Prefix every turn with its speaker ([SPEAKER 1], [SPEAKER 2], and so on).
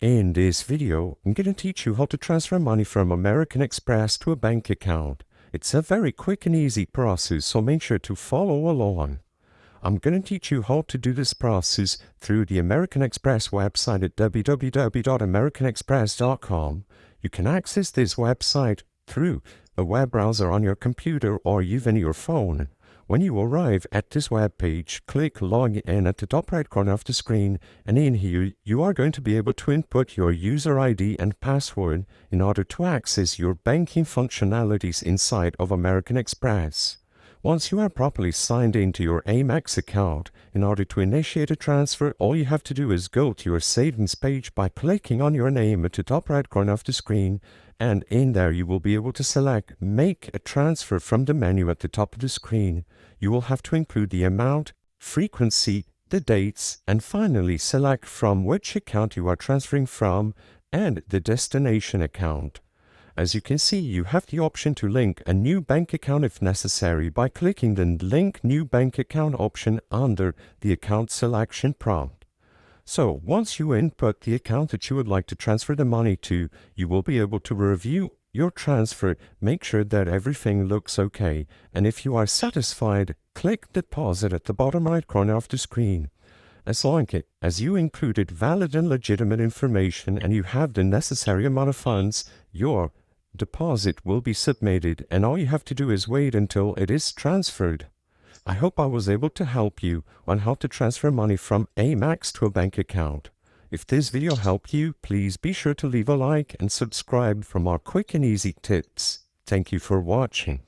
[SPEAKER 1] In this video, I'm going to teach you how to transfer money from American Express to a bank account. It's a very quick and easy process, so make sure to follow along. I'm going to teach you how to do this process through the American Express website at www.americanexpress.com. You can access this website through a web browser on your computer or even your phone. When you arrive at this web page, click Log In at the top right corner of the screen, and in here you are going to be able to input your user ID and password in order to access your banking functionalities inside of American Express. Once you are properly signed into your Amex account, in order to initiate a transfer, all you have to do is go to your savings page by clicking on your name at the top right corner of the screen, and in there you will be able to select Make a Transfer from the menu at the top of the screen. You will have to include the amount, frequency, the dates, and finally select from which account you are transferring from and the destination account. As you can see, you have the option to link a new bank account if necessary by clicking the Link New Bank Account option under the account selection prompt. So, once you input the account that you would like to transfer the money to, you will be able to review your transfer, make sure that everything looks okay, and if you are satisfied, click Deposit at the bottom right corner of the screen. As long as you included valid and legitimate information and you have the necessary amount of funds, your deposit will be submitted, and all you have to do is wait until it is transferred. I hope I was able to help you on how to transfer money from Amex to a bank account. If this video helped you, please be sure to leave a like and subscribe for more quick and easy tips. Thank you for watching.